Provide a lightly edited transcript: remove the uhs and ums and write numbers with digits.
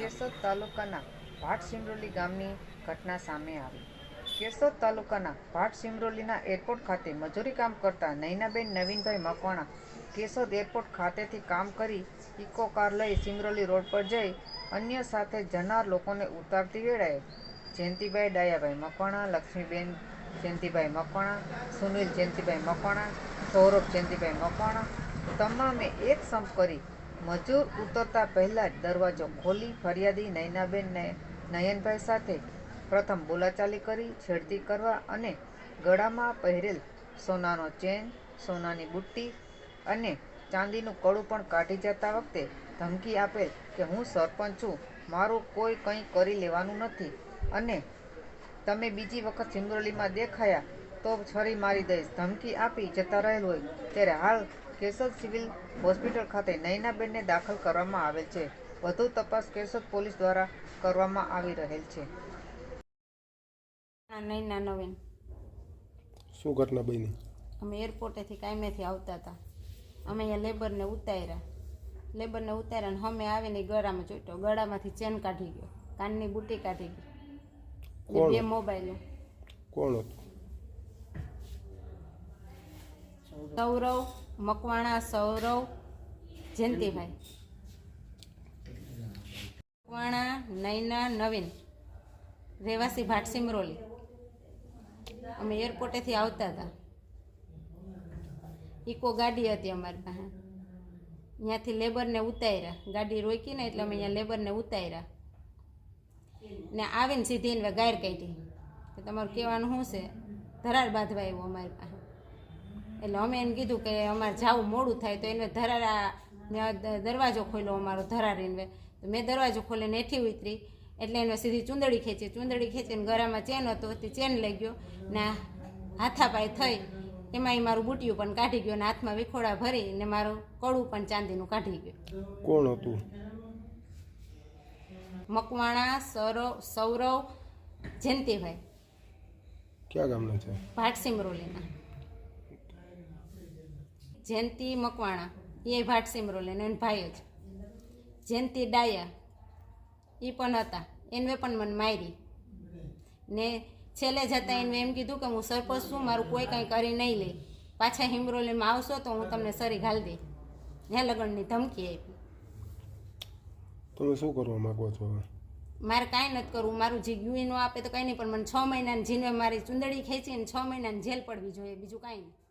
કેશોદ તાલુકાના ભાટ સિમરોલી ગામની ઘટના સામે આવી. કેશોદ તાલુકાના ભાટ સિમરોલીના એરપોર્ટ ખાતે મજૂરી કામ કરતા નૈનાબેન નવીનભાઈ મકવાણા કેશોદ એરપોર્ટ ખાતેથી કામ કરી ઇકો કાર લઈ સિમરોલી રોડ પર જઈ અન્ય સાથે જનાર લોકોને ઉતારતી વેળાએ જયંતિભાઈ ડાયાભાઈ મકવાણા, લક્ષ્મીબેન જયંતિભાઈ મકવાણા, સુનિલ જયંતિભાઈ મકવાણા, સૌરભ જયંતિભાઈ મકવાણા તમામે એક સંપ કરી મજૂર ઉતરતા પહેલા જ દરવાજો ખોલી ફરિયાદી નૈનાબેન નયનભાઈ સાથે પ્રથમ બોલાચાલી કરી છેડતી કરવા અને ગળામાં પહેરેલ સોનાનો ચેન, સોનાની બુટ્ટી અને ચાંદીનું કડું પણ કાઢી જતા વખતે ધમકી આપેલ કે હું સરપંચ છું, મારું કોઈ કંઈ કરી લેવાનું નથી અને તમે બીજી વખત સિમરોલીમાં દેખાયા તો છરી મારી દઈશ ધમકી આપી જતા રહેલ હોય. ત્યારે હાલ કેશોદ સિવિલ હોસ્પિટલ ખાતે નૈનાબેનને દાખલ કરવામાં આવેલ છે. વધુ તપાસ કેશોદ પોલીસ દ્વારા કરવામાં આવી રહેલ છે. નૈના નવીન. શું ઘટના બની? અમે એરપોર્ટેથી કાયમેથી આવતા હતા. અમે અહીંયા લેબરને ઉતાર્યા અને અમે આવીને ગળામાં ચોટ્યો. ગળામાંથી ચેન કાઢી ગયો, કાનની બુટ્ટી કાઢી ગઈ, બે મોબાઈલ. કોણ હતું? સૌરવ મકવાણા, સૌરવ જયંતિભાઈ મકવાણા, નૈના નવીન, રહેવાસી ભાટ સિમરોલી. અમે એરપોર્ટેથી આવતા હતા. ઇકો ગાડી હતી અમારી પાસે. ત્યાંથી લેબરને ઉતાર્યા. ગાડી રોકીને એટલે અમે અહીંયા લેબરને ઉતાર્યા ને આવીને સીધી એને ગાયર કાઢી કે તમારું કહેવાનું શું છે? ધરાર બાંધવા આવ્યો અમારી પાસે. એટલે અમે એને કીધું કે અમારે જવું મોડું થાય તો એને દરવાજો ખોલ્યો અમારો ધરાર એને. તો મેં દરવાજો ખોલીને હેઠી ઉતરી એટલે એને સીધી ચૂંદડી ખેંચીને ગળામાં ચેન હતો તે ચેન લઈ ગયો ને હાથાપાઈ થઈ એમાં મારું બુટિયું પણ કાઢી ગયો ને હાથમાં વિખોડા ભરી ને મારું કડું પણ ચાંદીનું કાઢી ગયું. કોણ હતું? મકવાણા, સૌરવ જયંતિભાઈ. ક્યાં ગામના છે? ભાટ સિમરોલીના. જયંતિ મકવાણા એ ભાટ સિમરોલીના એનો ભાઈ જ. જયંતિ ડાયા એ પણ હતા. એને પણ મને મારી ને છેલ્લે જતાં એને એમ કીધું કે હું સરપંચ છું, મારું કોઈ કાંઈ કરી નહીં લે, પાછા હિમરોલીમાં આવશો તો હું તમને સરી ઘાલી દઈ. ત્યાં લગનની ધમકી આપી. તમે શું કરવા માંગો છો? મારે કાંઈ નથી કરવું. મારું જે યુ ન આપે તો કાંઈ નહીં, પણ મને 6 મહિનાની જીનવે મારી ચૂંદડી ખેંચીને 6 મહિનાની જેલ પડવી જોઈએ, બીજું કાંઈ નહીં.